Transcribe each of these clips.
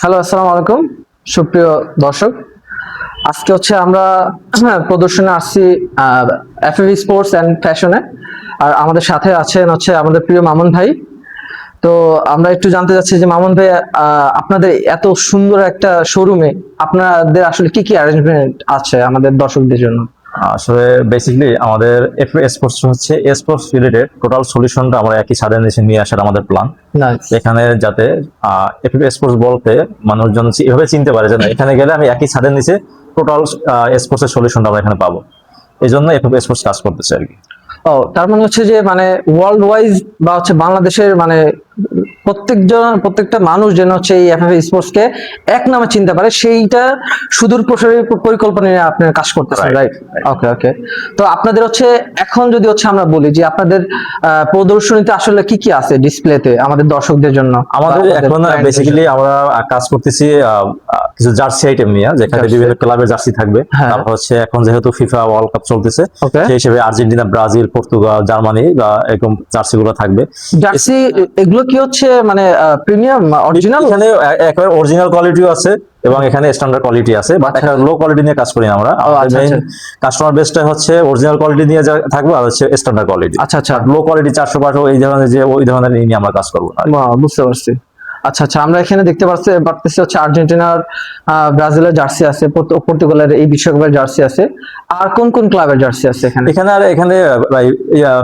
Hello, আসসালামু আলাইকুম সুপ্রিয় দর্শক। আজকে আমরা প্রদর্শনে আসছি এফএফ স্পোর্টস অ্যান্ড ফ্যাশনে। আর আমাদের সাথে আছেন আমাদের প্রিয় মামুন ভাই। তো আমরা একটু জানতে চাচ্ছি যে মামুন ভাই, আপনাদের এত সুন্দর একটা শোরুমে আপনাদের আসলে কি কি অ্যারেঞ্জমেন্ট আছে আমাদের দর্শকদের জন্য? আসলে বেসিক্যালি আমাদের স্পোর্টস হচ্ছে স্পোর্টস রিলেটেড টোটাল সলিউশনটা আমরা একই ছাদের নিচে নিয়ে আসার আমাদের প্ল্যান। এখানে যাতে স্পোর্টস বলতে মানুষজন এভাবে চিনতে পারে যে না, এখানে গেলে আমি একই ছাদের নিচে টোটাল স্পোর্টস এর সলিউশনটা আমরা এখানে পাবো। এই জন্য স্পোর্টস কাজ করতেছে আর কি। ও, তার মানে যে ওয়ার্ল্ড ওয়াইজ বা বাংলাদেশের প্রত্যেকটা মানুষ যেন এই এফএফ স্পোর্টস কে এক নামে চিনতে পারে, সেইটা সুদূর প্রসারী পরিকল্পনা নিয়ে আপনারা কাজ করতেছেন, রাইট? ওকে ওকে। তো আপনাদের এখন যদি আমরা বলি যে আপনাদের প্রদর্শনীতে আসলে কি কি আছে ডিসপ্লেতে আমাদের দর্শকদের জন্য? আমাদের এখন বেসিক্যালি আমরা কাজ করতেছি কিছু জার্সি আইটেম নিয়ে, যেখানে বিভিন্ন ক্লাবের জার্সি থাকবে। তারপর এখন যেহেতু ফিফা ওয়ার্ল্ড কাপ চলতেছে, সেই হিসেবে আর্জেন্টিনা, ব্রাজিল, পর্তুগাল, জার্মানি বা এরকম জার্সি গুলো থাকবে। জার্সি এগুলো কি প্রিমিয়াম অরিজিনাল? এখানে একেবারে অরিজিনাল কোয়ালিটিও আছে এবং এখানে স্ট্যান্ডার্ড কোয়ালিটি আছে, বাট একটা লো কোয়ালিটি নিয়ে কাজ করি আমরা। মেইন কাস্টমার বেসটা অরিজিনাল কোয়ালিটি নিয়ে থাকবে আর স্ট্যান্ডার্ড কোয়ালিটি। আচ্ছা আচ্ছা, লো কোয়ালিটি 400 এই ধরনের ওই ধরনের নিয়ে আমরা কাজ করবো। বুঝতে পারছি। আচ্ছা আচ্ছা, আমরা এখানে দেখতে পারতেছি আর্জেন্টিনার, ব্রাজিলের জার্সি আছে, পর্তুগালের এই বিশ্বকাপের জার্সি আছে। আর কোন কোন ক্লাবের জার্সি আছে এখানে? এখানে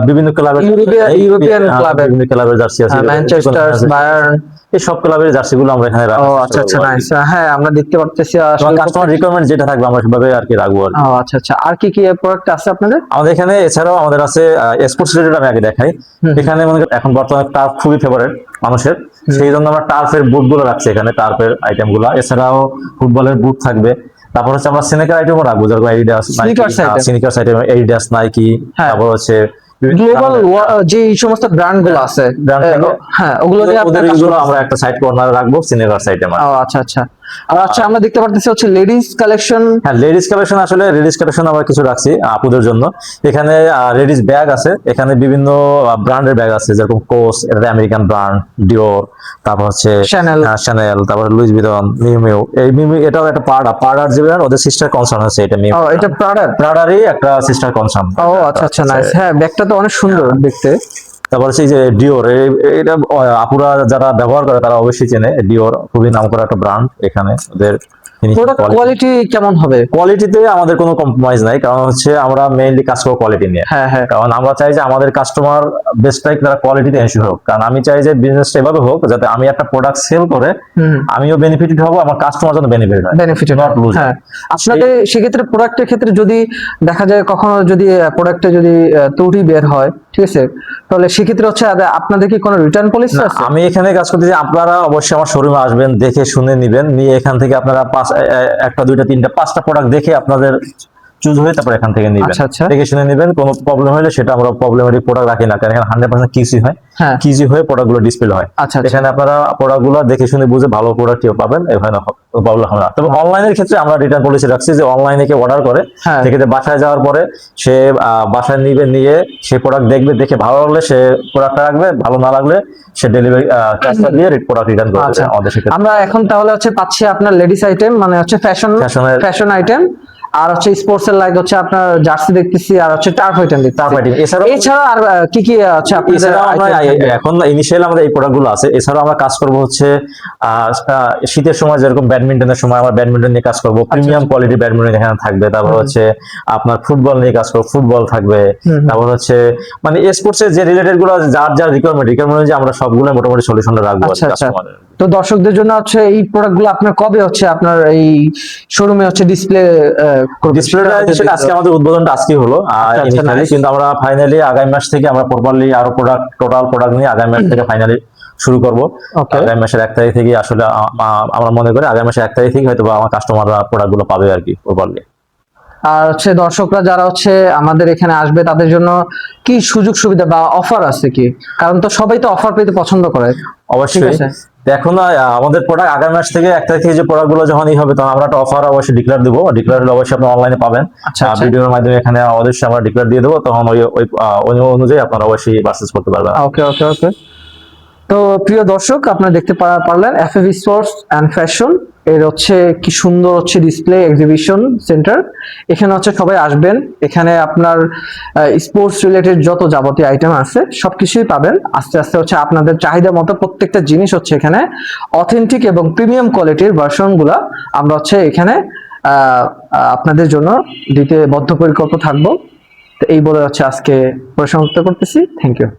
বিভিন্ন ক্লাবের, ইউরোপিয়ান ক্লাবের বিভিন্ন ক্লাবের জার্সি আছে, ম্যানচেস্টার, বায়ার্ন, এই সব ক্লাবের জার্সি গুলো আমরা এখানে রাখবো। আচ্ছা আচ্ছা, নাইস। হ্যাঁ, আমরা দেখতে পারতেছি কাস্টমার রিকোয়ারমেন্ট যেটা থাকবে আমরা সেভাবে আর কি রাখবো। আচ্ছা আচ্ছা, আর কি কি প্রোডাক্ট আছে আপনাদের? আমাদের এখানে এছাড়াও আমাদের আছে স্পোর্টস রিলেটেড। আমি আগে দেখাই, এখানে এখন বর্তমানে টার্ফ খুবই ফেভারিট মানুষের, সেই জন্য আমরা টার্ফের বুট গুলো রাখছি এখানে, টার্ফের আইটেম গুলো। এছাড়াও ফুটবলের বুট থাকবে। তারপর আমরা স্নেকার আইটেমও রাখবো, যেরকম Adidas, sneakers item, Adidas, Nike. তারপর গ্লোবাল যে সমস্ত ব্র্যান্ড গুলো আছে, হ্যাঁ, ওগুলো আমরা একটা সাইড কর্নারে রাখবো, স্নিকার্স আইটেম। আচ্ছা আচ্ছা। আর আমরা দেখতে পারতেছি লেডিস কালেকশন। হ্যাঁ, লেডিস কালেকশন, আসলে লেডিস কালেকশন আমরা কিছু রাখছি আপুদের জন্য। এখানে লেডিস ব্যাগ আছে, এখানে বিভিন্ন ব্র্যান্ডের ব্যাগ আছে, যেরকম কোস, এটা আমেরিকান ব্র্যান্ড, ডিওর, তারপর শ্যানেল, তারপর লুইস ভিতন, মিউ মিউ। এই মিউ মিউ এটাও একটা পার্ডার যে ব্র্যান্ড, ওদের সিস্টার কনসার্ন আছে এটা। মিউ, এটা প্রাডারই একটা সিস্টার কনসার্ন। আচ্ছা আচ্ছা, নাইস। হ্যাঁ, ব্যাগটা তো অনেক সুন্দর দেখতে। তারপর যে ডিওর, এটা আপুরা যারা ব্যবহার করে তারা অবশ্যই চেনে। ডিওর খুবই নামকরা একটা ব্র্যান্ড। এখানে ওদের কোয়ালিটি কেমন হবে? কোয়ালিটিতে আমাদের কোনো কম্প্রোমাইজ নাই, কারণ আমরা মেইনলি কাজ করব কোয়ালিটি নিয়ে। হ্যাঁ হ্যাঁ, কারণ আমরা চাই যে আমাদের কাস্টমার বেস্টটাই তারা কোয়ালিটিতে এনশিওর হোক। কারণ আমি চাই যে বিজনেসটা এভাবে হোক যাতে আমি একটা প্রোডাক্ট সেল করে আমিও বেনিফিটেড হব, আমার কাস্টমার যেন বেনিফিটেড, নট লুজ। হ্যাঁ, আপনাদের সেক্ষেত্রে প্রোডাক্টের ক্ষেত্রে যদি দেখা যায় কখনো যদি প্রোডাক্টে যদি ত্রুটি বের হয়, ঠিক আছে, তাহলে সেক্ষেত্রে আপনাদের কি কোনো রিটার্ন পলিসি আছে? আমি এখানে কাজ করতে যে আপনারা অবশ্যই আমার শোরুমে আসবেন, দেখে শুনে নিবেন, নিয়ে এখান থেকে আপনারা একটা, দুইটা, তিনটা, 5টা প্রোডাক্ট দেখে আপনাদের চুজ হয়ে তারপর এখান থেকে নিবেন, দেখে শুনে নিবেন। কোনো প্রবলেম হলে সেটা আমরা প্রবলেমেটিক প্রোডাক্ট রাখি না, কারণ এখানে 100% কিজি হয়ে প্রোডাক্টগুলো ডিসপ্লে হয়। এখানে আপনারা প্রোডাক্টগুলো দেখে শুনে বুঝে ভালো প্রোডাক্ট পাবেন, এখানে প্রবলেম হবে না। তবে অনলাইনের ক্ষেত্রে আমরা রিটার্ন পলিসি রাখছি যে অনলাইনে কেউ অর্ডার করে, সেক্ষেত্রে বাসায় যাওয়ার পরে সে বাসায় নিয়ে সে প্রোডাক্ট দেখবে, দেখে ভালো লাগলে সে প্রোডাক্টটা রাখবে, ভালো না লাগলে সে ডেলিভারি চার্জটা দিয়ে প্রোডাক্ট রিটার্ন করবে আমাদের। আমরা এখন তাহলে পাচ্ছি আপনার লেডিস আইটেম, মানে ফ্যাশন আইটেম, আর স্পোর্টস এর লাইক আপনার জার্সি দেখতেছি, আর টার্ফ আইটেম দেখতেছি। এছাড়া আর কি কি এখন ইনিশিয়াল আমাদের এই প্রোডাক্ট গুলো আছে। এছাড়াও আমরা কাজ করবো শীতের সময়, যেরকম ব্যাডমিন্টনের সময় আমরা ব্যাডমিন্টন নিয়ে কাজ করবো, প্রিমিয়াম কোয়ালিটি ব্যাডমিন্টন এখানে থাকবে। তারপর আপনার ফুটবল নিয়ে কাজ করবো, ফুটবল থাকবে। তারপর মানে স্পোর্টস এর যে রিলেটেড গুলো যার রিকোয়ারমেন্ট যে আমরা সবগুলো মোটামুটি সলিউশন রাখবো। তো দর্শকদের জন্য এই প্রোডাক্ট গুলো আপনার কবে আপনার এই শোরুমে ডিসপ্লেটা আজকে আমাদের উদ্বোধনটা আজকে হলো, কিন্তু আমরা ফাইনালি আগামী মাস থেকে আমরা প্রপারলি আরো টোটাল প্রোডাক্ট নিয়ে আগামী মাস থেকে ফাইনালি শুরু করবো। আগামী মাসের 1 তারিখ থেকে আসলে আমরা মনে করি আগামী মাসের 1 তারিখ থেকে হয়তো আমার কাস্টমাররা প্রোডাক্ট গুলো পাবে আর কি প্রপারলি। আর দর্শকরা যারা আমাদের এখানে আসবে তাদের জন্য কি সুযোগ সুবিধা বা অফার আছে কি? কারণ তো সবাই তো অফার পেতে পছন্দ করে। অবশ্যই এখন আমাদের প্রোডাক্ট আগামী মাস থেকে 1 তারিখ থেকে যে প্রোডাক্ট গুলো যখন হবে, তখন আমরা একটা অফার অবশ্যই ডিক্লেয়ার দেবো। ডিক্লেয়ার হলে অবশ্যই আপনি অনলাইনে পাবেন, ভিডিওর মাধ্যমে এখানে অবশ্যই আমরা ডিক্লেয়ার দিয়ে দেবো, তখন ওই অনুযায়ী আপনারা অবশ্যই পারচেজ করতে পারবেন। ওকে ওকে ওকে। তো প্রিয় দর্শক, আপনারা দেখতে পারলেন এফএভি স্পোর্টস অ্যান্ড ফ্যাশন এর হচ্ছে কি সুন্দর হচ্ছে ডিসপ্লে এক্সিবিশন সেন্টার। এখানে হচ্ছে সবাই আসবেন, এখানে আপনার স্পোর্টস রিলেটেড যত যাবতীয় আইটেম আছে সবকিছুই পাবেন। আস্তে আস্তে হচ্ছে আপনাদের চাহিদা মতো প্রত্যেকটা জিনিস হচ্ছে এখানে অথেন্টিক এবং প্রিমিয়াম কোয়ালিটির ভার্সনগুলো আমরা হচ্ছে এখানে আপনাদের জন্য দিতে বদ্ধপরিকল্পিত থাকবো। তো এই বলে হচ্ছে আজকে পরিসমাপ্ত করতেছি। Thank you.